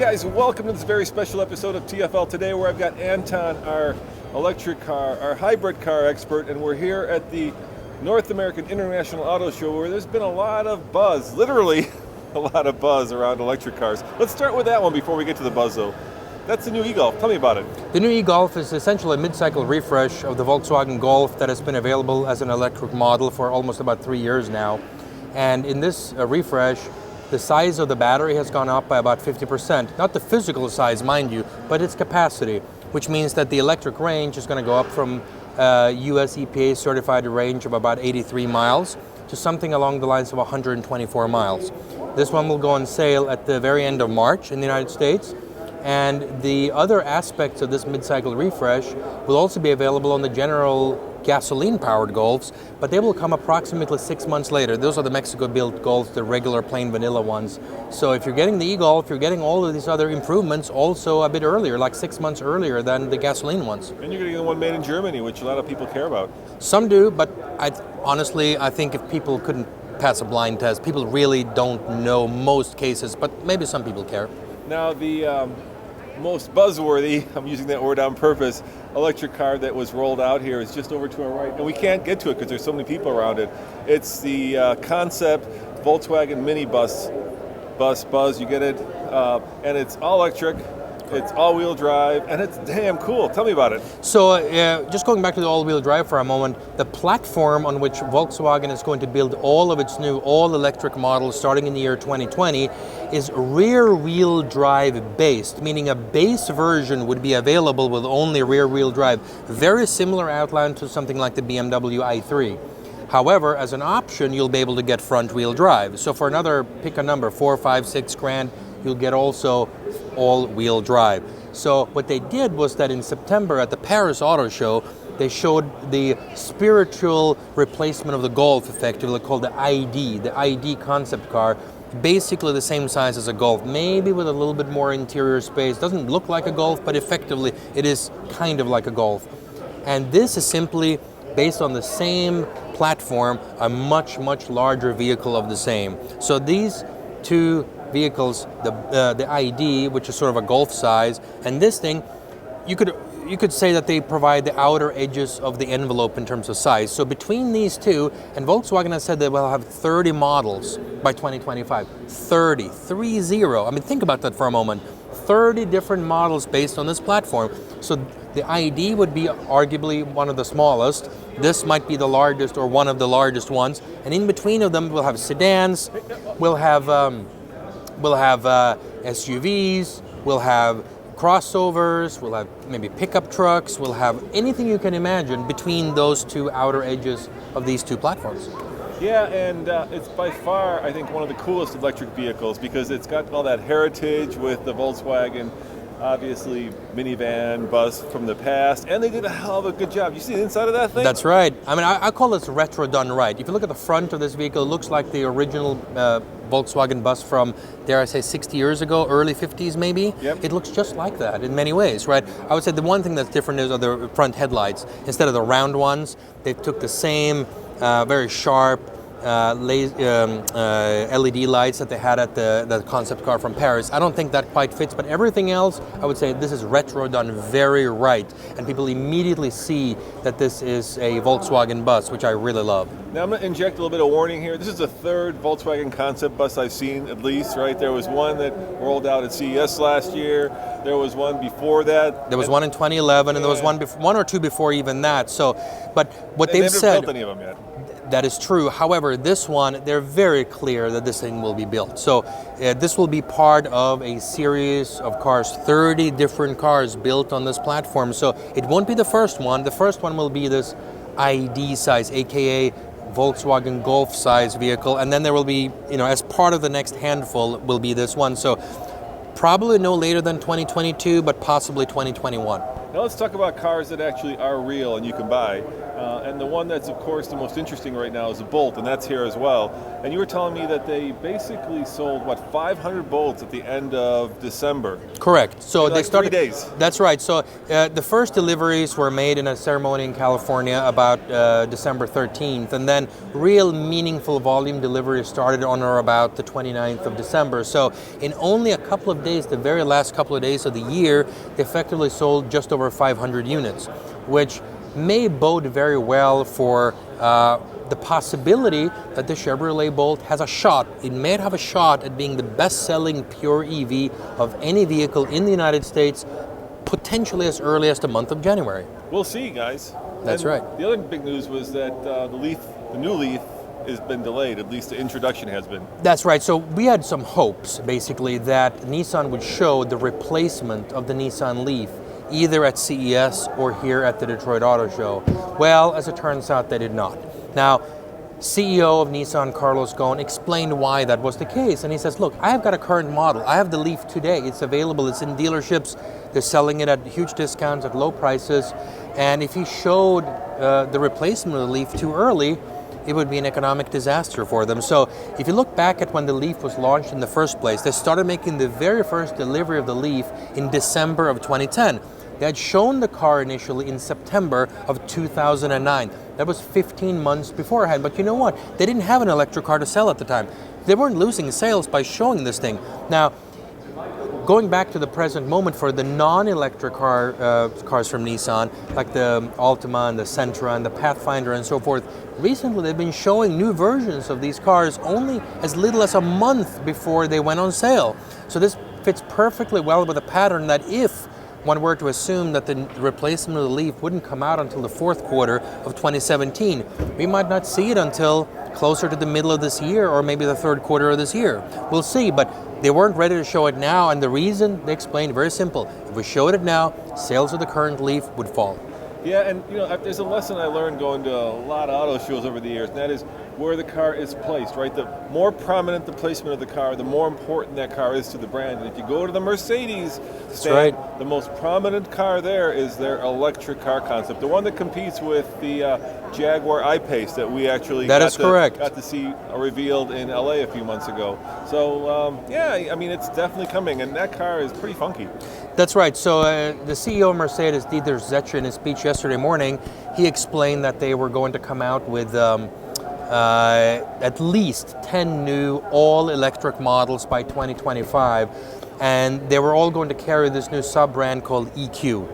guys, welcome to this very special episode of TFL Today, where I've got Anton, our electric car, our hybrid car expert, and we're here at the North American International Auto Show, where there's been a lot of buzz, literally a lot of buzz around electric cars. Let's start with that one before we get to the buzz though. That's the new e-Golf. Tell me about it. The new e-Golf is essentially a mid-cycle refresh of the Volkswagen Golf that has been available as an electric model for almost about 3 years now. And in this refresh, the size of the battery has gone up by about 50%. Not the physical size, mind you, but its capacity, which means that the electric range is going to go up from US EPA certified range of about 83 miles to something along the lines of 124 miles. This one will go on sale at the very end of March in the United States. And the other aspects of this mid-cycle refresh will also be available on the general gasoline-powered Golfs, but they will come approximately 6 months later. Those are the Mexico-built Golfs, the regular plain vanilla ones. So if you're getting the e-Golf, you're getting all of these other improvements also a bit earlier, like 6 months earlier than the gasoline ones. And you're getting the one made in Germany, which a lot of people care about. Some do, but honestly, I think if people couldn't pass a blind test, people really don't know most cases, but maybe some people care. Now the most buzzworthy, I'm using that word on purpose, electric car that was rolled out here is just over to our right, and we can't get to it because there's so many people around it. It's the concept Volkswagen minibus, buzz, you get it, and it's all electric, it's all-wheel drive, and it's damn cool. Tell me about it. So just going back to the all-wheel drive for a moment, the platform on which Volkswagen is going to build all of its new all-electric models starting in the year 2020 is rear-wheel drive based, meaning a base version would be available with only rear-wheel drive. Very similar outline to something like the BMW i3. However, as an option, you'll be able to get front-wheel drive. So for another, pick a number, 4, 5, 6 grand, you'll get also all-wheel drive. So what they did was that in September at the Paris Auto Show, they showed the spiritual replacement of the Golf, effectively called the I.D, the I.D concept car, basically the same size as a Golf, maybe with a little bit more interior space. Doesn't look like a Golf, but effectively it is kind of like a Golf. And this is simply based on the same platform, a much, much larger vehicle of the same. So these two vehicles, the I.D, which is sort of a Golf size, and this thing, you could say that they provide the outer edges of the envelope in terms of size. So between these two, and Volkswagen has said they will have 30 models by 2025. 30. I mean, think about that for a moment. 30 different models based on this platform. So the I.D would be arguably one of the smallest. This might be the largest or one of the largest ones. And in between of them, we'll have sedans, we'll have SUVs, we'll have crossovers, we'll have maybe pickup trucks, we'll have anything you can imagine between those two outer edges of these two platforms. Yeah, and it's by far, I think, one of the coolest electric vehicles because it's got all that heritage with the Volkswagen, obviously, minivan, bus from the past, and they did a hell of a good job. You see the inside of that thing? That's right. I mean, I call this retro done right. If you look at the front of this vehicle, it looks like the original Volkswagen bus from, dare I say, 60 years ago, early 50s maybe. Yep. It looks just like that in many ways, right? I would say the one thing that's different is the front headlights. Instead of the round ones, they took the same very sharp LED lights that they had at the concept car from Paris. I don't think that quite fits, but everything else, I would say this is retro done very right, and people immediately see that this is a Volkswagen bus, which I really love. Now I'm going to inject a little bit of warning here. This is the third Volkswagen concept bus I've seen, at least, right? There was one that rolled out at CES last year. There was one before that. There was one in 2011, and there was one or two before even that. So, but what they've said, they haven't built any of them yet. That is true. However, this one, they're very clear that this thing will be built. So this will be part of a series of cars, 30 different cars built on this platform. So it won't be the first one. The first one will be this I.D size, aka Volkswagen Golf size vehicle. And then there will be, as part of the next handful will be this one. So probably no later than 2022, but possibly 2021. Now let's talk about cars that actually are real and you can buy. And the one that's, of course, the most interesting right now is the Bolt, and that's here as well. And you were telling me that they basically sold, 500 Bolts at the end of December? Correct. So they started 3 days. That's right. So the first deliveries were made in a ceremony in California about December 13th, and then real meaningful volume deliveries started on or about the 29th of December. So in only a couple of days, the very last couple of days of the year, they effectively sold just over 500 units, which may bode very well for the possibility that the Chevrolet Bolt has a shot. It may have a shot at being the best-selling pure EV of any vehicle in the United States, potentially as early as the month of January. We'll see, guys. That's And right. The other big news was that the new Leaf, has been delayed. At least the introduction has been. That's right. So we had some hopes, basically, that Nissan would show the replacement of the Nissan Leaf either at CES or here at the Detroit Auto Show. Well, as it turns out, they did not. Now, CEO of Nissan, Carlos Ghosn, explained why that was the case. And he says, look, I have got a current model. I have the Leaf today. It's available. It's in dealerships. They're selling it at huge discounts, at low prices. And if he showed the replacement of the Leaf too early, it would be an economic disaster for them. So if you look back at when the Leaf was launched in the first place, they started making the very first delivery of the Leaf in December of 2010. They had shown the car initially in September of 2009. That was 15 months beforehand. But you know what? They didn't have an electric car to sell at the time. They weren't losing sales by showing this thing. Now, going back to the present moment for the non-electric cars from Nissan, like the Altima and the Sentra and the Pathfinder and so forth, recently they've been showing new versions of these cars only as little as a month before they went on sale. So this fits perfectly well with the pattern that if one were to assume that the replacement of the Leaf wouldn't come out until the fourth quarter of 2017, we might not see it until closer to the middle of this year or maybe the third quarter of this year. We'll see, but they weren't ready to show it now, and the reason, they explained, very simple. If we showed it now, sales of the current Leaf would fall. Yeah, and there's a lesson I learned going to a lot of auto shows over the years, and that is where the car is placed, right? The more prominent the placement of the car, the more important that car is to the brand. And if you go to the Mercedes stand, right, the most prominent car there is their electric car concept, the one that competes with the Jaguar I-Pace that we actually got to see revealed in LA a few months ago. So, yeah, I mean, it's definitely coming, and that car is pretty funky. That's right. So the CEO of Mercedes, Dieter Zetsche, in his speech yesterday morning, he explained that they were going to come out with at least 10 new all-electric models by 2025, and they were all going to carry this new sub-brand called EQ,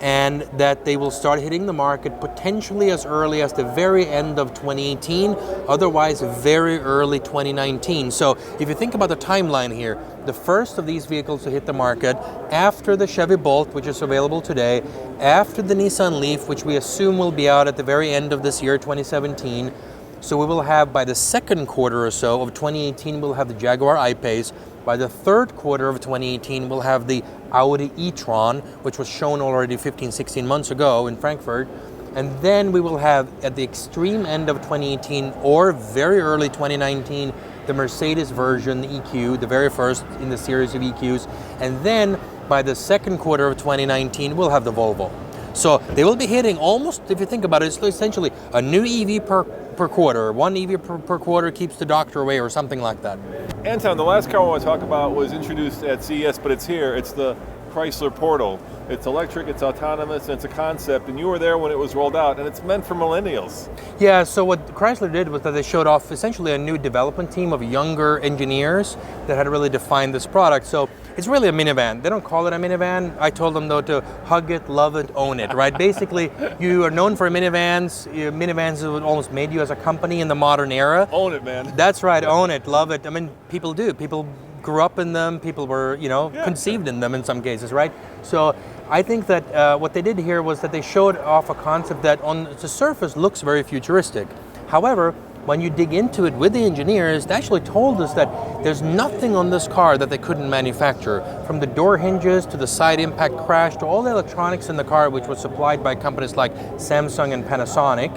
and that they will start hitting the market potentially as early as the very end of 2018, otherwise very early 2019. So if you think about the timeline here, the first of these vehicles to hit the market after the Chevy Bolt, which is available today, after the Nissan Leaf, which we assume will be out at the very end of this year, 2017. So we will have, by the second quarter or so of 2018, we'll have the Jaguar I-Pace. By the third quarter of 2018, we'll have the Audi e-tron, which was shown already 15, 16 months ago in Frankfurt. And then we will have, at the extreme end of 2018 or very early 2019, the Mercedes version, the EQ, the very first in the series of EQs. And then by the second quarter of 2019, we'll have the Volvo. So they will be hitting almost, if you think about it, it's essentially a new EV per quarter. One EV per quarter keeps the doctor away or something like that. Anton, the last car I want to talk about was introduced at CES, but it's here. It's the Chrysler Portal. It's electric, it's autonomous, and it's a concept, and you were there when it was rolled out, and it's meant for millennials. Yeah, so what Chrysler did was that they showed off essentially a new development team of younger engineers that had really defined this product. So it's really a minivan. They don't call it a minivan. I told them, though, to hug it, love it, own it, right? Basically, you are known for minivans. Minivans have almost made you as a company in the modern era. Own it, man. That's right, own it, love it. I mean, people do. People grew up in them. People were, conceived in them in some cases, right? So I think that what they did here was that they showed off a concept that on the surface looks very futuristic. However, when you dig into it with the engineers, they actually told us that there's nothing on this car that they couldn't manufacture. From the door hinges to the side impact crash to all the electronics in the car, which was supplied by companies like Samsung and Panasonic.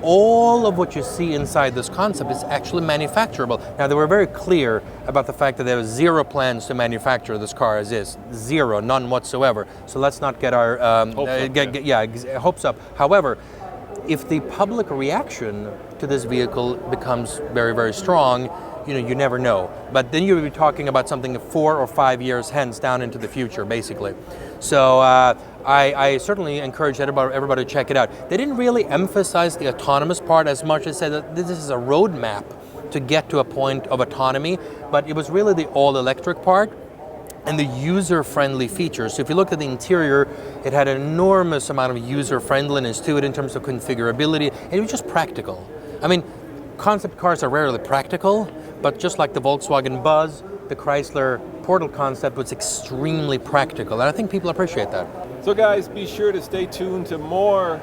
All of what you see inside this concept is actually manufacturable. Now, they were very clear about the fact that there was zero plans to manufacture this car as is. Zero, none whatsoever. So let's not get our hopes up. However, If the public reaction to this vehicle becomes very, very strong, you never know. But then you would be talking about something 4 or 5 years hence down into the future, basically. So I certainly encourage everybody to check it out. They didn't really emphasize the autonomous part as much as said that this is a roadmap to get to a point of autonomy, but it was really the all-electric part and the user-friendly features. So if you look at the interior, it had an enormous amount of user-friendliness to it in terms of configurability, and it was just practical. I mean, concept cars are rarely practical, but just like the Volkswagen Buzz, the Chrysler Portal concept was extremely practical, and I think people appreciate that. So guys, be sure to stay tuned to more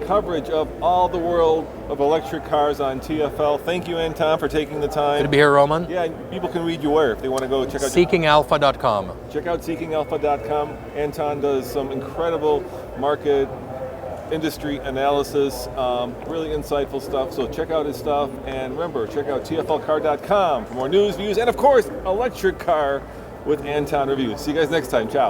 coverage of all the world of electric cars on TFL. Thank you, Anton, for taking the time. Good to be here, Roman. Yeah, people can read you where if they want to go check out. Seekingalpha.com. Check out seekingalpha.com. Anton does some incredible market industry analysis, really insightful stuff. So check out his stuff, and remember, check out tflcar.com for more news, views, and of course, electric car with Anton reviews. See you guys next time. Ciao.